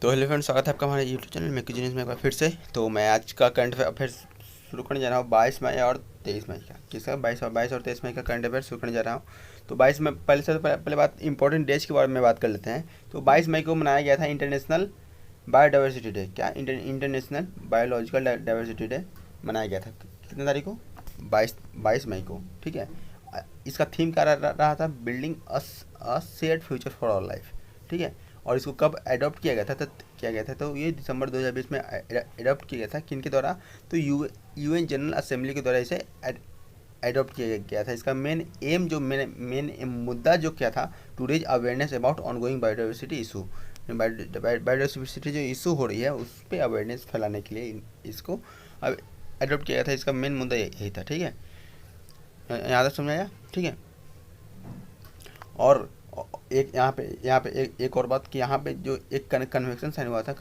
तो hello friends, स्वागत है आपका हमारे यूट्यूब चैनल मैगजीन्स में एक बार फिर से। तो मैं आज का करंट अफेयर शुरू करने जा रहा हूँ 22 मई और 23 मई का। किसका 22 और 23 मई का करंट अफेयर शुरू करने जा रहा हूँ। तो 22 मई पहले से पहले बात इंपॉर्टेंट डेज के बारे में बात कर लेते हैं। तो 22 मई को मनाया गया था इंटरनेशनल बायोडाइवर्सिटी डे। क्या इंटरनेशनल बायोलॉजिकल डाइवर्सिटी डे मनाया गया था। कितने तारीख को? 22 मई को। ठीक है। इसका थीम क्या रहा था? Building a shared future for all life. ठीक है। और इसको कब अडॉप्ट किया गया था? तो ये दिसंबर 2020 में अडॉप्ट किया गया था। किन के द्वारा? तो यूएन जनरल असेंबली के द्वारा इसे अडॉप्ट किया गया था। इसका मेन एम जो मेन मुद्दा जो क्या था? To raise awareness about ongoing biodiversity issue. Biodiversity जो इशू हो रही है उस पर अवेयरनेस फैलाने के लिए इसको अडॉप्ट किया गया था। इसका मेन मुद्दा यही था। ठीक है, यहाँ तक समझाया? ठीक है। और एक यहाँ पे एक और बात कि यहाँ पे जो एक कन्वेंशन साइन हुआ था,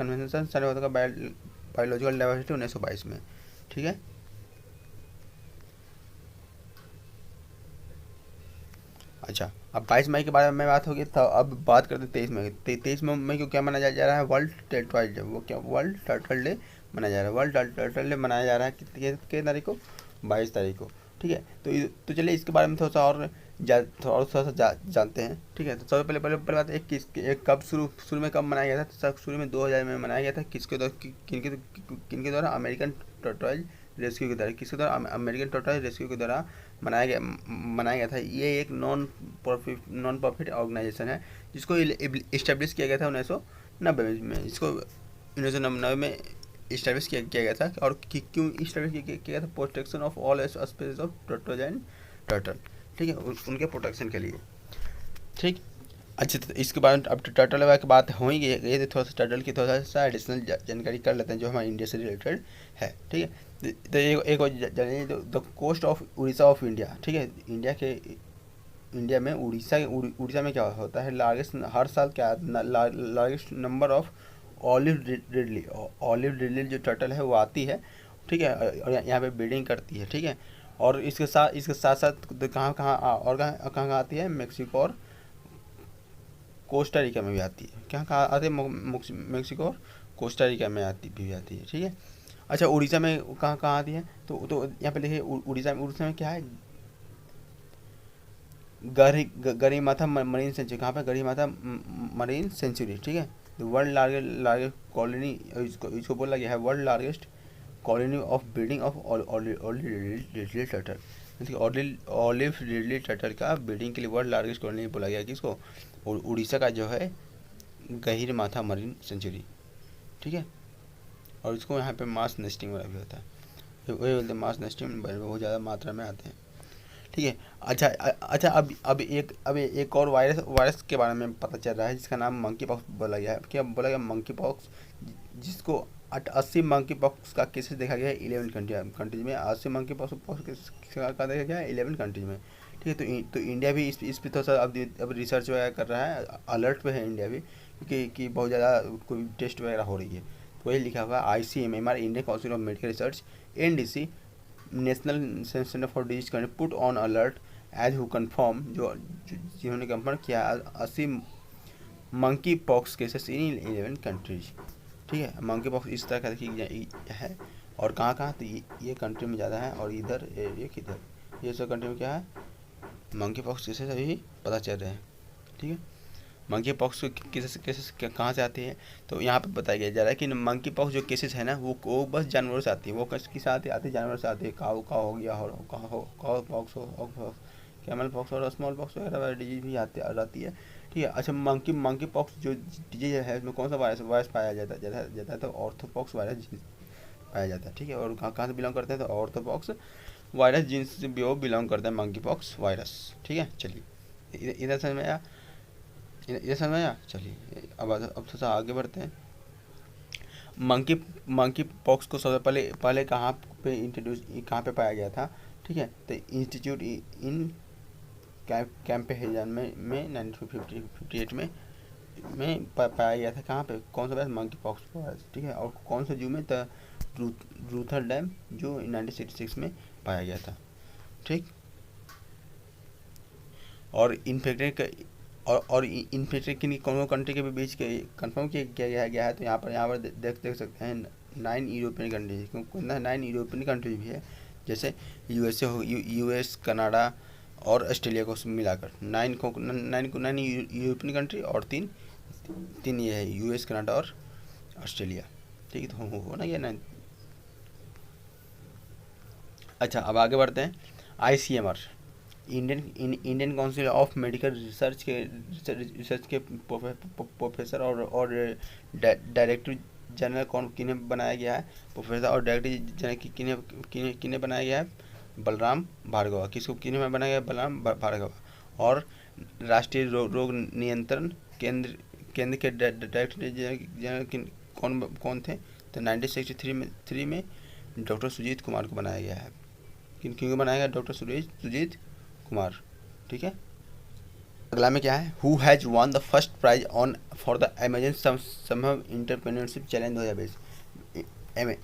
बायोलॉजिकल डाइवर्सिटी 1922 में। ठीक है। अच्छा, अब 22 मई के बारे में बात होगी, तो अब बात करते हैं 23 मई। 23 मई को क्या मनाया जा रहा है? World turtle day. वो क्या? वर्ल्ड टर्टल डे मनाया जा रहा है। वर्ल्ड टर्टल डे मनाया जा रहा है कितने तारीख को? 22 तारीख को। ठीक है। तो चलिए इसके बारे में थोड़ा सा और थोड़ा सा जानते हैं। ठीक है। तो सबसे पहले पहले पहले बात एक कब शुरू में कब मनाया गया था? तो शुरू में 2000 में मनाया गया था। किसके द्वारा? किनके द्वारा? अमेरिकन टर्टल रेस्क्यू के द्वारा। किसके द्वारा? अमेरिकन टर्टल रेस्क्यू के द्वारा मनाया गया था। ये एक नॉन प्रॉफिट ऑर्गेनाइजेशन है जिसको इस्टेब्लिश किया गया था 1990 में। इसको 1990 में इस्टेब्लिश किया गया था। और क्यों इस्टेब्लिश किया गया था? Protection of all species of turtle and turtle. ठीक है, उनके प्रोटेक्शन के लिए। ठीक। अच्छा, तो इसके बारे में अब टर्टल की बात होगी, ये थोड़ा सा टर्टल की थोड़ा सा एडिशनल जानकारी कर लेते हैं जो हमारे इंडिया से रिलेटेड है। ठीक है। तो एक और जानिए, the coast of Orissa of India. ठीक है। इंडिया में उड़ीसा में क्या होता है? लार्जेस्ट हर साल क्या largest number of olive ridley जो टर्टल है वो आती है। ठीक है। और यहाँ पे ब्रीडिंग करती है। ठीक है। और इसके साथ साथ कहाँ कहाँ कहाँ आती है? मेक्सिको और कोस्टा रिका में भी आती है। क्या कहाँ आती है? मेक्सिको और कोस्टा रिका में भी आती है। ठीक है। अच्छा, उड़ीसा में कहाँ आती है? तो यहाँ पे देखिए, उड़ीसा में क्या है? गरी माथा मरीन सेंचुरी। कहाँ पे? गरी माथा मरीन सेंचुरी। ठीक है। वर्ल्ड लार्जेस्ट कॉलोनी, इसको बोला गया है world largest colony of breeding of olive ridley turtle. Olive ridley turtle का ब्रीडिंग के लिए वर्ल्ड लार्जेस्ट कॉलोनी बोला गया किसको? उड़ीसा का जो है गहीर माथा मरीन सेंचुरी। ठीक है। और इसको यहाँ पे मास नेस्टिंग वाला भी होता है। वही बोलते हैं मास नेस्टिंग, बहुत ज़्यादा मात्रा में आते हैं। ठीक है। अच्छा अच्छा, अब एक और वायरस के बारे में पता चल रहा है जिसका नाम मंकी पॉक्स बोला गया है। क्या बोला गया? मंकी पॉक्स, जिसको 80 मंकी पॉक्स का केसेस देखा गया है 11 कंट्रीज में। 80 मंकी पॉक्स का देखा गया है 11 कंट्रीज में। ठीक है। तो इंडिया भी इस पे थोड़ा सा अब रिसर्च वगैरह कर रहा है। अलर्ट पे है इंडिया भी, क्योंकि बहुत ज़्यादा कोई टेस्ट वगैरह हो रही है। तो वही लिखा हुआ है ICMR, Indian council of medical research, NDC, national centre for disease control, put on alert as who confirm, जिन्होंने कंफर्म किया 80 monkey pox cases in 11 countries. ठीक है। मंकी पॉक्स इस तरह का देखिए है। और कहाँ कहाँ? तो ये कंट्री में ज़्यादा है, और इधर ये किधर, ये सब कंट्री में क्या है? मंकी पॉक्स केसेस अभी पता चल रहे हैं। ठीक है। मंकी पॉक्स केसेस कहाँ से आती है? तो यहाँ पे बताया गया जा रहा है कि मंकी पॉक्स जो केसेस है ना वो बस जानवरों से आती है। वो किस आती है? जानवरों से आती है। काऊ हो गया, काऊ पॉक्स हो, कैमल पॉक्स और स्मॉल पॉक्स वगैरह डिजीज भी आती है। ठीक है। अच्छा, मंकी पॉक्स जो डिजीज है इसमें कौन सा वायरस पाया जाता है? तो ऑर्थोपॉक्स वायरस पाया जाता है। ठीक है। और कहाँ से बिलोंग करते हैं? तो ऑर्थोपॉक्स वायरस जीन से बिलोंग करता है मंकी पॉक्स वायरस। ठीक है। चलिए, इधर समझ में आया? ये समझ में आया? चलिए, अब थोड़ा सा आगे बढ़ते हैं। मंकी पॉक्स को सबसे पहले कहाँ पे पाया गया था? ठीक है। तो इंस्टीट्यूट इन कैंपेन में 1958 में पाया गया था। कहाँ पे? कौन सा वायरस? Monkey pox virus. ठीक है। और कौन सा जू में? तो रूथर डैम जो 1966 में पाया गया था। ठीक। और और इन्फिनिटी किन कौन कंट्री के भी बीच के कंफर्म किया गया है। तो यहाँ पर देख सकते हैं 9 यूरोपियन कंट्रीज, क्योंकि 9 यूरोपियन कंट्रीज भी है, जैसे यूएसए हो, यूएस, कनाडा और ऑस्ट्रेलिया को मिलाकर 9 यूरोपियन कंट्री और तीन ये है, यूएस, कनाडा और ऑस्ट्रेलिया। ठीक है, तो हो ना ये 9। अच्छा, अब आगे बढ़ते हैं। ICMR, Indian council of medical research के प्रोफेसर और डायरेक्टर जनरल कौन किन्हें बनाया गया है? प्रोफेसर और डायरेक्टर जनरल किन्हें बनाया गया है? बलराम भार्गवा। किसको किन्हें बनाया गया? बलराम भार्गवा। और राष्ट्रीय रोग नियंत्रण केंद्र के डायरेक्टर जनरल कौन थे? तो 1963 में डॉक्टर सुजीत कुमार को बनाया गया है। किन बनाया गया? डॉक्टर सुजीत कुमार। ठीक है, अगला में क्या है? Who has won the first prize on for the Amazon Sambhav entrepreneurship challenge 2020।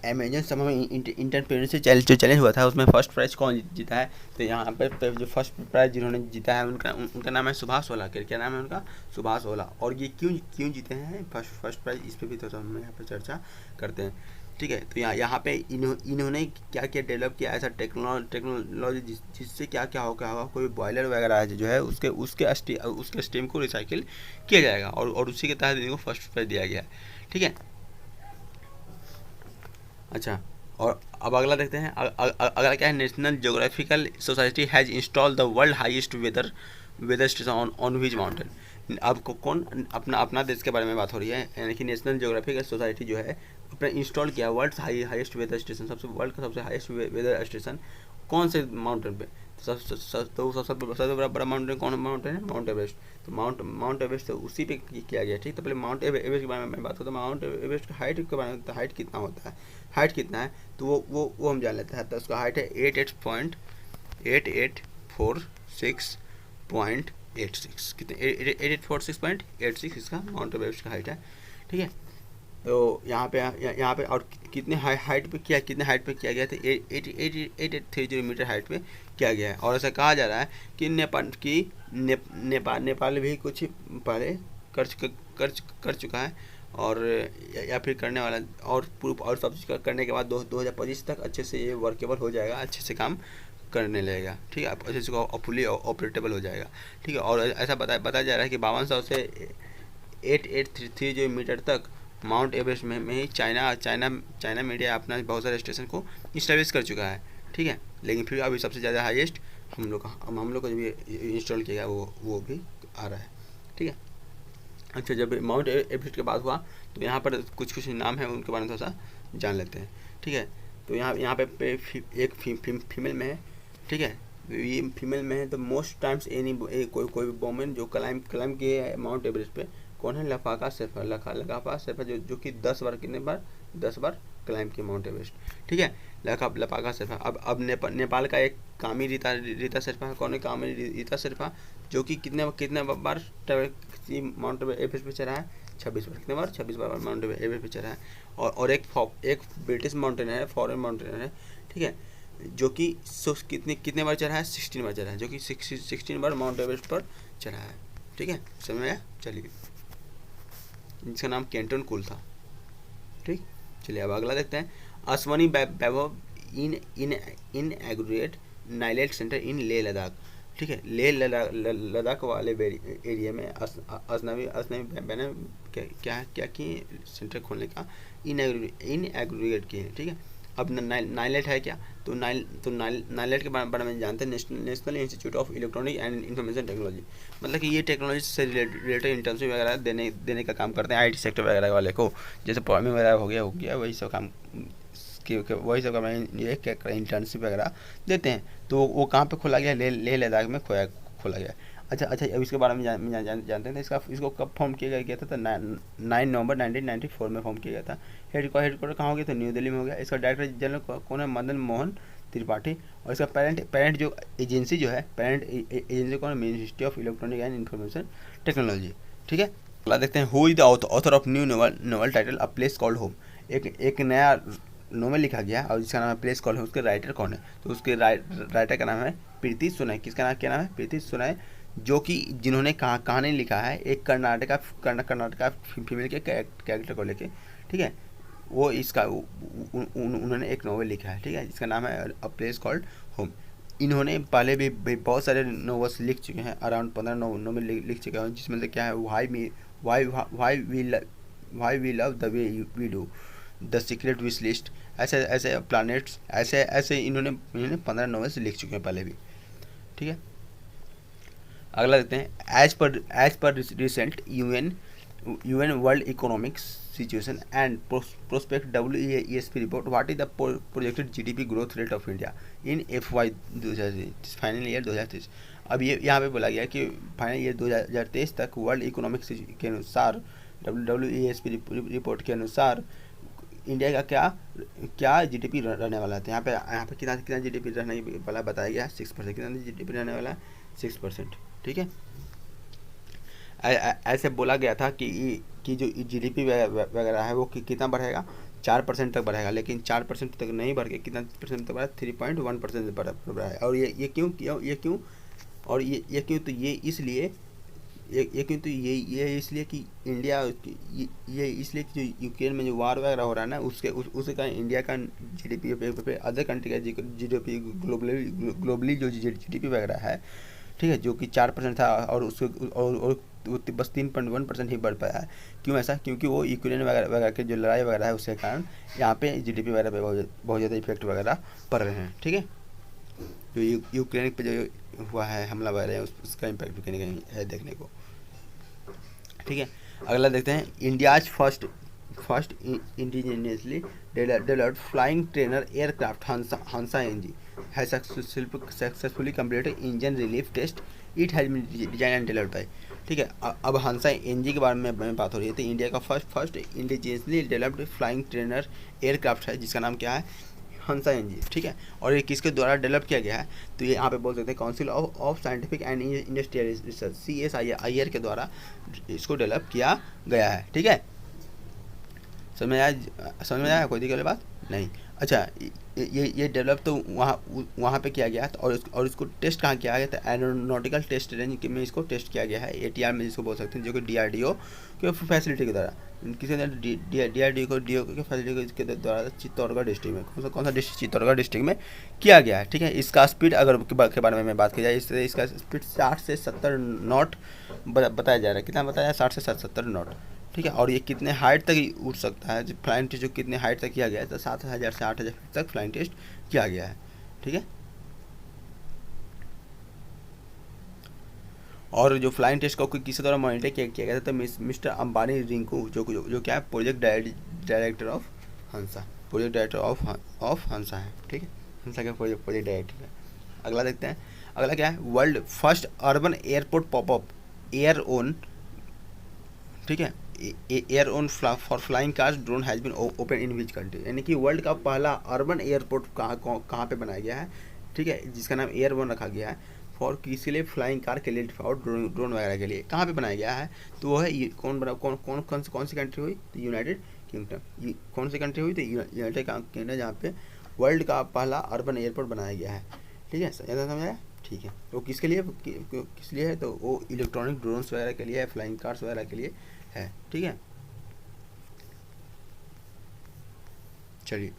Amazon Sambhav entrepreneurship जो चैलेंज हुआ था उसमें फर्स्ट प्राइज कौन जीता है? तो यहाँ पर जो फर्स्ट प्राइज जिन्होंने जीता है उनका नाम है सुभाष ओला। क्या नाम है उनका? सुभाष ओला। और ये क्यों जीते हैं फर्स्ट प्राइज, इस पर भी तो हम यहाँ पर चर्चा करते हैं। ठीक है, तो यहाँ पे इन्होंने क्या डेवलप किया ऐसा टेक्नोलॉजी जिससे क्या होगा, कोई बॉयलर वगैरह है जो है उसके स्टीम को रिसाइकिल किया जाएगा और उसी के तहत इनको फर्स्ट प्राइज दिया गया है। ठीक है, अच्छा, और अब अगला देखते हैं। अगला क्या है? National geographical society has install the world highest weather station on which mountain. अब कौन अपना देश के बारे में बात हो रही है, यानी कि नेशनल ज्योग्राफिकल सोसाइटी जो है अपने इंस्टॉल किया world highest weather station, world का सबसे हाईएस्ट वेदर स्टेशन कौन से माउंटेन पे? सबसे बड़ा माउंटेन कौन माउंटेन है? Mount Everest. तो माउंट एवरेस्ट तो उसी पे किया गया। ठीक, तो पहले माउंट एवरेस्ट के बारे में बात करता हूँ। माउंट एवरेस्ट की हाइट के बारे में, तो हाइट कितना होता है, हाइट कितना है, तो वो हम जान लेते हैं। तो उसका हाइट है 8846.86 कितने 8846.86 इसका माउंट एवरेस्ट का हाइट है। ठीक है, तो यहाँ पे और कितने हाइट पे किया गया था? 8830 मीटर हाइट पे किया गया है। और ऐसा कहा जा रहा है कि नेपाल भी कुछ पहले कर चुका है और या फिर करने वाला, और सब चीज़ करने के बाद 2025 तक अच्छे से ये वर्केबल हो जाएगा, अच्छे से काम करने लगेगा। ठीक है, अच्छे से फुली ऑपरेटेबल हो जाएगा। ठीक है, और ऐसा बताया जा रहा है कि 5200 से 8830 मीटर तक माउंट एवरेस्ट में ही चाइना मीडिया अपना बहुत सारे स्टेशन को इस्टेब्लिश कर चुका है। ठीक है, लेकिन फिर अभी सबसे ज़्यादा हाईएस्ट हम लोग को जो इंस्टॉल किया गया वो भी आ रहा है। ठीक है, अच्छा, जब माउंट एवरेस्ट की बात हुआ तो यहाँ पर कुछ नाम है, उनके बारे में थोड़ा सा जान लेते हैं। ठीक है, तो यहाँ पे एक फीमेल में है। ठीक है, ये फीमेल में है। तो मोस्ट टाइम्स कोई भी वोमेन जो क्लाइम किए है माउंट एवरेस्ट पे कौन है? लफाका शेरपा जो कि 10 बार क्लाइम किए माउंट एवरेस्ट। ठीक है, लफाका शेरपा। अब नेपाल का एक कामी रीता शेरपा। कौन है कामी रीता शेरपा? जो कि कितने बार माउंट एवरेस्ट पे चढ़ा है? 26 बार। कितने बार? 26 बार माउंट एवरेस्ट पे चढ़ा है। और एक ब्रिटिश माउंटेनर है, फॉरेन माउंटेनर है। ठीक है, जो कि कितने बार चढ़ा है? 16 बार चढ़ा है, जो कि 16 बार माउंट एवरेस्ट पर चढ़ा है। ठीक है, समझ में आया? चलिए, जिसका नाम केंटन कूल था। ठीक, चलिए अब अगला देखते हैं। अश्वनी वैभव इन एग्रीगेट नाइलेट सेंटर इन लेह लद्दाख। ठीक है, लेह लद्दाख वाले एरिया में असनावी मैंने क्या किए? सेंटर खोलने का इन एग्रीगेट किए हैं। ठीक है, अब नाइलेट है क्या? तो नाइलेट के बारे में जानते हैं। National institute of electronic and information technology, मतलब कि ये टेक्नोलॉजी से रिलेटेड इंटर्नशिप वगैरह देने का काम करते हैं आईटी सेक्टर वगैरह वाले को। जैसे प्रोग्रामिंग वगैरह हो गया वही सब काम वही सब ये इंटर्नशिप वगैरह देते हैं। तो वो कहाँ पे खोला गया? लेह लद्दाख में खोला गया। अच्छा, अब इसके बारे में जानते हैं। इसको कब फॉर्म किया गया था? तो 9 नवंबर 1994 में फॉर्म किया गया था। हेडक्वार्टर कहाँ हो गया? तो न्यू दिल्ली में हो गया। इसका डायरेक्टर जनरल कौन है? मदन मोहन त्रिपाठी। और इसका पेरेंट जो एजेंसी जो है, पेरेंट एजेंसी कौन है? Ministry of electronic and information technology. ठीक है, अगला देखते हैं। Who is the author of new novel title a place called home. एक नया नोवेल लिखा गया और जिसका नाम है प्लेस कॉल्ड होम। उसके राइटर कौन है? तो उसके राइटर का नाम है प्रीति सुनय। किसका नाम क्या नाम है? प्रीति सुनय, जो कि जिन्होंने कहानी लिखा है एक कर्नाटका फीमेल के कैरेक्टर को लेके, ठीक है। वो इसका उन्होंने एक नॉवेल लिखा है, ठीक है, जिसका नाम है अ प्लेस कॉल्ड होम। इन्होंने पहले भी बहुत सारे नॉवेल्स लिख चुके हैं, अराउंड 15 नॉवेल लिख चुके हैं, जिसमें से क्या है why we love the way we do, the secret wish list, ऐसे ऐसे प्लैनेट्स, ऐसे ऐसे इन्होंने 15 नॉवेल्स लिख चुके हैं पहले भी, ठीक है। अगला देखते हैं, एज पर recent UN world economic situation and prospect WESP रिपोर्ट, what is the projected GDP growth rate of India in FY 2023, final year 2023। अब ये यहाँ पे बोला गया कि फाइनल ईयर 2023 तक वर्ल्ड इकोनॉमिक के अनुसार, WESP रिपोर्ट के अनुसार इंडिया का क्या जीडीपी रहने वाला है। तो यहाँ पे कितना जीडीपी रहने वाला बताया गया है, 6%। कितना जीडीपी रहने वाला है, 6%, ठीक है। ऐसे बोला गया था कि जो जीडीपी वगैरह है वो कितना बढ़ेगा, 4% तक बढ़ेगा, लेकिन 4% तक नहीं बढ़ के कितना परसेंट तक बढ़ा, 3.1% बढ़ रहा है। और ये क्यों और ये क्यों, तो ये इसलिए ये इसलिए कि इंडिया, ये इसलिए कि जो यूक्रेन में जो वार वगैरह हो रहा है ना, उसके कारण इंडिया का जीडीपी पे अदर कंट्री का जीडीपी ग्लोबली जो जीडीपी वगैरह है, ठीक है, जो कि 4% था, और उसको और बस 3.1% ही बढ़ पाया है। क्यों ऐसा, क्योंकि वो यूक्रेन वगैरह के जो लड़ाई वगैरह है उसके कारण यहाँ पे जीडीपी वगैरह पे बहुत ज़्यादा इफेक्ट वगैरह पड़ रहे हैं, ठीक है। जो यूक्रेन पे जो हुआ है हमला वगैरह, उसका इम्पैक्ट भी कहीं कहीं है देखने को, ठीक है। अगला देखते हैं, India's first indigenously developed flying trainer aircraft Hansa NG has successfully completed engine relief test, it has been design and developed by, ठीक है। अब हंसा एनजी के बारे में बात हो रही है। तो इंडिया का first indigenously developed flying trainer aircraft है, जिसका नाम क्या है, हंसा एनजी, ठीक है। और ये किसके द्वारा डेवलप किया गया है, तो ये यहाँ पे बोल सकते हैं council of scientific and industrial research, CSIR के द्वारा इसको डेवलप किया गया है, ठीक है। समझ में आया कोई दिक्कत वाली बात नहीं। अच्छा, ये डेवलप तो वहाँ पे किया गया, और इसको टेस्ट कहाँ किया गया था, एरोनॉटिकल टेस्ट रेंज में इसको टेस्ट किया गया है, ATR में जिसको बोल सकते हैं, जो कि DRDO के फैसिलिटी के द्वारा, किसी DRDO के फैसिलिटी के द्वारा चित्तौड़गढ़ डिस्ट्रिक्ट में, कौन सा डिस्ट्रिक्ट, चित्तौड़गढ़ डिस्ट्रिक्ट में किया गया है, ठीक है। इसका स्पीड अगर के बारे में बात की जाए, इसका स्पीड 60 से 70 नॉट बताया जा रहा है। कितना बताया, 60 से 70 नॉट, ठीक है। और ये कितने हाइट तक ही उड़ सकता है, जो फ्लाइंग टेस्ट जो कितने हाइट तक किया गया है, तो 7000 से 8000 फीट तक फ्लाइंग टेस्ट किया गया है, ठीक है। और जो फ्लाइंग टेस्ट को किसी द्वारा मॉनिटर किया गया था, तो मिस्टर अंबानी रिंकू, जो क्या है, project director of Hansa, project director of Hansa है, ठीक है। हंसा का प्रोजेक्ट डायरेक्टर है। अगला देखते हैं, अगला क्या है, world first urban airport popup air one, ठीक है, air one for flying cars drone has been open in which country, यानी कि वर्ल्ड का पहला अर्बन एयरपोर्ट कहाँ पे बनाया गया है, ठीक है, जिसका नाम एयर वन रखा गया है, फॉर किसी लिए फ्लाइंग कार के लिए और ड्रोन वगैरह के लिए, कहाँ पे बनाया गया है, तो वो है कौन सी कंट्री हुई, तो यूनाइटेड किंगडम। कौन सी कंट्री हुई, तो यूनाइटेड किंगडम, जहाँ पे वर्ल्ड का पहला अर्बन एयरपोर्ट बनाया गया है, ठीक है। समझाया, ठीक है। तो किसके लिए, किस लिए है, तो वो इलेक्ट्रॉनिक ड्रोन्स वगैरह के लिए है, फ्लाइंग कार्स वगैरह के लिए है, ठीक है। चलिए,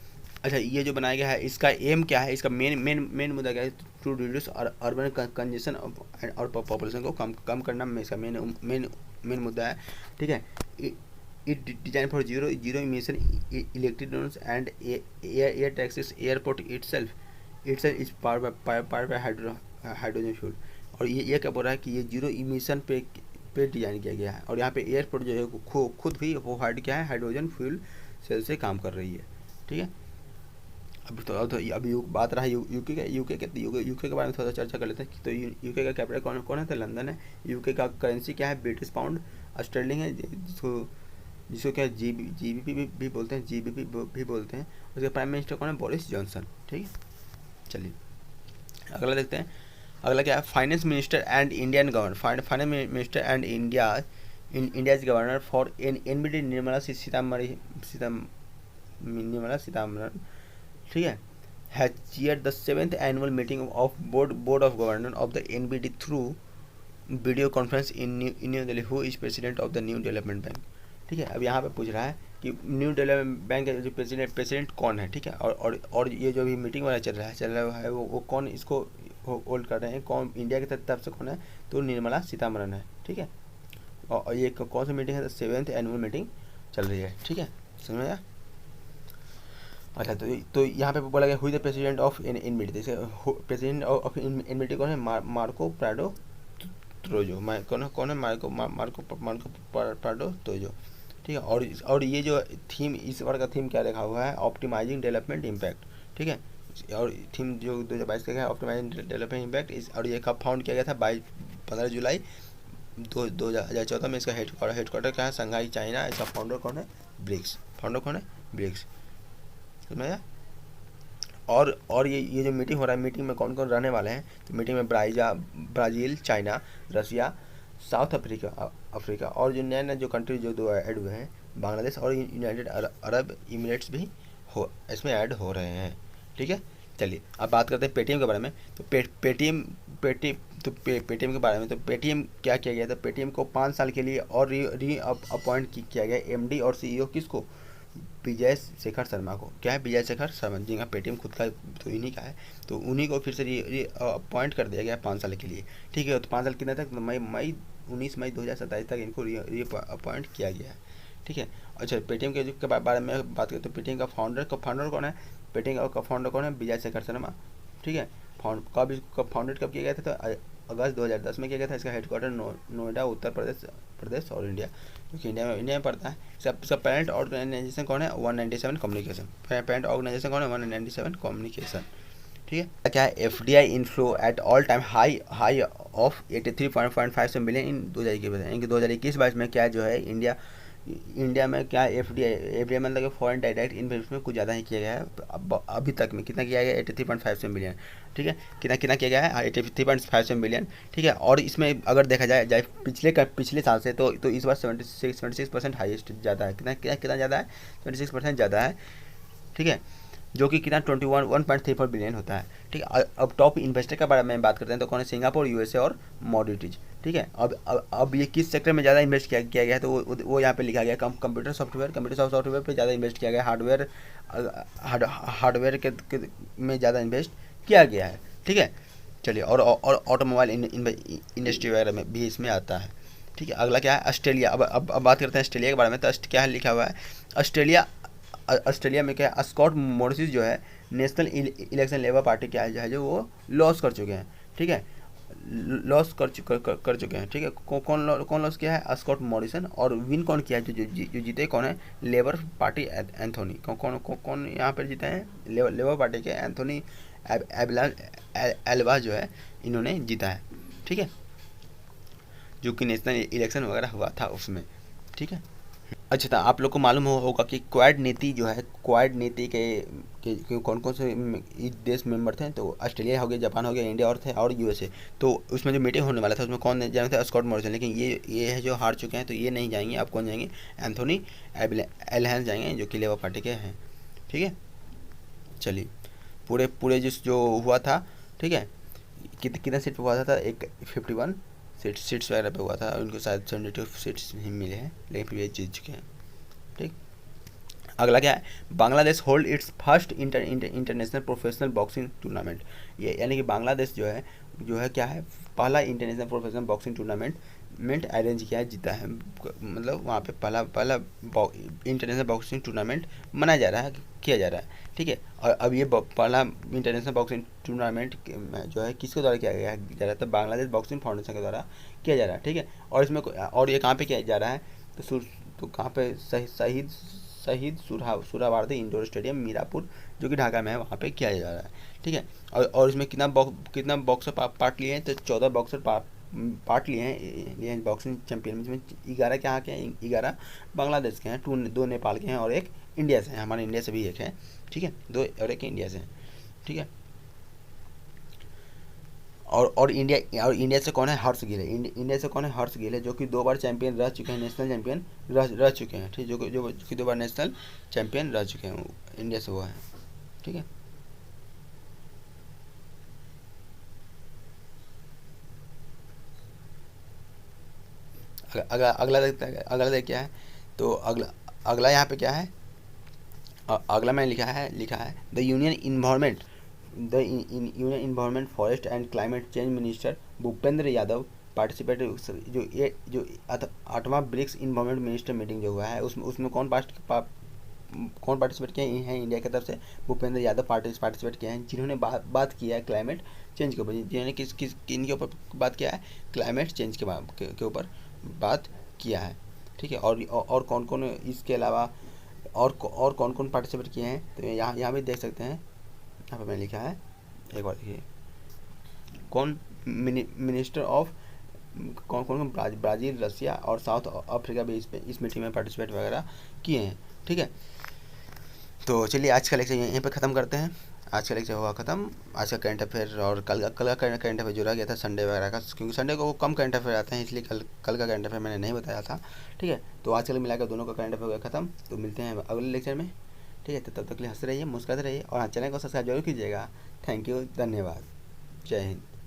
अच्छा, ये जो बनाया गया है इसका एम क्या है, इसका मेन मुद्दा क्या है, टू रिड्यूस अर्बन कंजेशन और पॉपुलेशन को कम करना में इसका मेन मुद्दा है, ठीक है। It design for zero emission electric drones and air taxis airport itself is power bye hydrogen fuel. और ये क्या बोल रहा है कि ये जीरो इमिशन पे डिजाइन किया गया है, और यहाँ पे एयरपोर्ट जो है खुद भी वो क्या है, हाइड्रोजन फ्यूल सेल से काम कर रही है, ठीक है। अभी बात रहा यूके के बारे में थोड़ा चर्चा कर लेते हैं। तो यूके का कैपिटल कौन है, तो लंदन है। यूके का करेंसी क्या है, ब्रिटिश पाउंड स्टर्लिंग है, जिसको क्या जीबीपी भी बोलते हैं, जीबीपी भी बोलते हैं। उसके प्राइम मिनिस्टर कौन है, बोरिस जॉनसन, ठीक है। चलिए, अगला देखते हैं, अगला क्या है, finance minister and Indian governor, finance minister and India's governor for NBD Nirmala Sitharaman, ठीक है, has chaired the 7th annual meeting of board of governor of the NBD through video conference in new Delhi, who is president of the new development bank. ठीक है, अब यहाँ पे पूछ रहा है कि न्यू डेवलपमेंट बैंक का जो प्रेसिडेंट कौन है। ठीक है, और ये जो भी मीटिंग वाला चल रहा है वो कौन इसको होल्ड कर रहे हैं, कौन इंडिया की तरफ से कौन है, तो निर्मला सीतारमण है। ठीक है, और ये कौन सी मीटिंग है, 7th एनुअल मीटिंग चल रही है। ठीक है, समझ में आया। अच्छा, तो यहाँ पे बोला गया हुई the president of enmity, president of enmity कौन है, मार्को प्राडो त्रोजो, कौन है, मार्को प्राडो त्रोजो। ठीक है, और ये जो थीम, इस बार का थीम क्या रखा हुआ है, ऑप्टिमाइजिंग डेवलपमेंट इम्पैक्ट। ठीक है, और थीम जो 2022 का है ऑप्टिमाइजिंग डेवलपमेंट इम्पैक्ट इस, और ये कब फाउंड किया गया था, 15 जुलाई 2014 में। इसका हेडक्वार्टर क्या है, संघाई चाइना। इसका फाउंडर कौन है, ब्रिक्स, फाउंडर कौन है, ब्रिक्स। समझा। और ये जो मीटिंग हो रहा है, मीटिंग में कौन कौन रहने वाले हैं, तो मीटिंग में ब्राज़ील, चाइना, रसिया, साउथ अफ्रीका और जो नए नए जो कंट्री जो 2 ऐड हुए हैं, बांग्लादेश और यूनाइटेड अरब इमिरेट्स भी इसमें ऐड हो रहे हैं। ठीक है, चलिए अब बात करते हैं पेटीएम के बारे में। तो पेटीएम के बारे में, तो पेटीएम क्या किया गया था, पेटीएम को 5 साल के लिए और री अपॉइंट किया गया एमडी और सीईओ किसको, विजय शेखर शर्मा को। क्या है, विजय शेखर शर्मा जी का, पेटीएम खुद का तो इन्हीं का है, तो उन्हीं को फिर से अपॉइंट कर दिया गया 5 साल के लिए। ठीक है, तो 5 साल कितने तक, मई 2027 तक इनको री अपॉइंट किया गया है। ठीक है, अच्छा पेटीएम के बारे में बात करें तो पेटीएम का फाउंडर कौन है, पेटीएम का फाउंडर कौन है, विजय शेखर शर्मा। ठीक है, फाउंडेड कब किया गया था, तो अगस्त 2010 में किया गया था। इसका हेडक्वार्टर नोएडा, उत्तर प्रदेश और इंडिया, जो कि इंडिया में पड़ता है। इसका पेरेंट ऑर्गेनाइजेशन कौन है, 197 कम्युनिकेशन, पेरेंट ऑर्गेनाइजेशन कौन है, 197 कम्युनिकेशन। ठीक है, क्या है, FDI inflow at all time high of 83.5 million in 2021-22 में क्या जो है, इंडिया में क्या एफडीआई मतलब फॉरेन डायरेक्ट इन्वेस्टमेंट कुछ ज़्यादा ही किया गया है। अभी तक में कितना किया गया, 83.5 मिलियन। ठीक है, कितना किया गया है, 83.5 मिलियन। ठीक है, और इसमें अगर देखा जाए पिछले साल से, तो इस बार 76% हाईएस्ट ज़्यादा है। कितना ज़्यादा है, 76% ज़्यादा है। ठीक है, जो कि कितना 1.34 बिलियन होता है। ठीक है, अब टॉप इन्वेस्टर के बारे में बात करते हैं, तो कौन है, सिंगापुर, यूएसए और मॉडिटीज। ठीक है, अब ये किस सेक्टर में ज़्यादा इन्वेस्ट किया गया है, तो वो यहाँ पे लिखा गया, कंप्यूटर सॉफ्टवेयर पे ज़्यादा इन्वेस्ट किया गया, हार्डवेयर के में ज़्यादा इन्वेस्ट किया गया है। ठीक है, चलिए, और ऑटोमोबाइल इंडस्ट्री वगैरह में भी इसमें आता है। ठीक है, अगला क्या है, ऑस्ट्रेलिया। अब बात करते हैं ऑस्ट्रेलिया के बारे में, तो क्या है लिखा हुआ है, ऑस्ट्रेलिया में क्या है, स्कॉट मॉरिसन जो है नेशनल इलेक्शन लेबर पार्टी क्या है जो वो लॉस कर चुके हैं। ठीक है, लॉस कर चुके हैं। ठीक है, कौन लॉस किया है, स्कॉट मॉरिसन, और विन कौन किया है, जो जीते कौन है, लेबर पार्टी एंथोनी। कौन यहाँ पर जीते हैं, लेबर पार्टी के एंथोनी एल्बा जो है, इन्होंने जीता है। ठीक है, जो कि नेशनल इलेक्शन वगैरह हुआ था उसमें। ठीक है, अच्छा, तो आप लोग को मालूम होगा कि क्वाड नीति जो है, क्वाड नीति के कौन कौन से देश मेंबर थे, तो ऑस्ट्रेलिया हो गया, जापान हो गया, इंडिया और थे, और यूएसए। तो उसमें जो मीटिंग होने वाला था उसमें कौन जाने थे, स्कॉट मॉरिसन। लेकिन ये है जो हार चुके हैं, तो ये नहीं जाएंगे। आप कौन जाएंगे, एंथोनी एल्बा जाएंगे, जो कि लेबर पार्टी के हैं। ठीक है, चलिए, पूरे जो हुआ था। ठीक है, कितना सीट पे हुआ था, एक 51 सीट्स वगैरह पे हुआ था। उनको शायद 72 सीट्स ही मिले हैं, लेकिन फिर ये जीत चुके हैं। ठीक, अगला क्या है, Bangladesh hold it's first international professional boxing tournament. ये यानी कि बांग्लादेश जो है क्या है, पहला international professional boxing tournament arrange किया है, जीता है। मतलब वहाँ पे पहला इंटरनेशनल बॉक्सिंग टूर्नामेंट मनाया जा रहा है, किया जा रहा है। ठीक है, और अब ये पहला इंटरनेशनल बॉक्सिंग टूर्नामेंट जो है किसके द्वारा किया गया जा रहा है, तो बांग्लादेश बॉक्सिंग फाउंडेशन के द्वारा किया जा रहा है। ठीक है, और इसमें और ये कहाँ पे किया जा रहा है, तो कहाँ पे, शहीद सुहरावर्दी इंडोर स्टेडियम मीरापुर, जो कि ढाका में है, वहाँ पे किया जा रहा है। ठीक है, और इसमें कितना बॉक्सर पार्ट लिए हैं, तो 14 बॉक्सर पार्ट लिए हैं बॉक्सिंग चैंपियन में, जिसमें 11 के यहाँ के हैं, 11 बांग्लादेश के हैं, 2 नेपाल के हैं और एक इंडिया से हैं। हमारे इंडिया से भी एक है। ठीक है, 2 और एक इंडिया से हैं। ठीक है, और इंडिया से कौन है, हर्ष गिल है। इंडिया से कौन है, हर्ष गिल है, जो कि 2 बार चैंपियन रह चुके हैं, नेशनल चैंपियन रह चुके हैं। ठीक, जो कि 2 बार नेशनल चैंपियन रह चुके हैं, इंडिया से वो है। ठीक है, अगला क्या है, तो अगला यहाँ पे क्या है, अगला मैंने लिखा है the union environment forest and climate change minister Bhupendra Yadav participate, जो 8वां ब्रिक्स इन्वायरमेंट मिनिस्टर मीटिंग जो हुआ है उसमें कौन पार्टिसिपेट किए हैं इंडिया की तरफ से, भूपेंद्र यादव पार्टिसिपेट किए हैं, जिन्होंने बात किया है क्लाइमेट चेंज के ऊपर, जिन्होंने किनके ऊपर बात किया है, क्लाइमेट चेंज के ऊपर बात किया है, ठीक है। और कौन कौन इसके अलावा और कौन कौन पार्टिसिपेट किए हैं, तो यहाँ भी देख सकते हैं, यहाँ पर मैंने लिखा है, एक बार देखिए, कौन मिनिस्टर ऑफ कौन कौन ब्राज़ील, रसिया और साउथ अफ्रीका भी इस मीटिंग में पार्टिसिपेट वगैरह किए हैं, ठीक है। तो चलिए आज का लेक्चर यहीं पे ख़त्म करते हैं। आज का लेक्चर हुआ ख़त्म। आज का करंट अफेयर और कल का करंट अफेयर जो रह गया था संडे वगैरह का, क्योंकि संडे को कम करंट अफेयर आते हैं, इसलिए कल का करंट अफेयर मैंने नहीं बताया था, ठीक है। तो आज कल मिलाकर दोनों का करंट अफेयर हुआ ख़त्म। तो मिलते हैं अगले लेक्चर में, ठीक है। तो तब तक के लिए हंसते रहिए, मुस्कुराते रहिए और हाँ, चैनल को सब्सक्राइब जरूर कीजिएगा। थैंक यू, धन्यवाद, जय हिंद।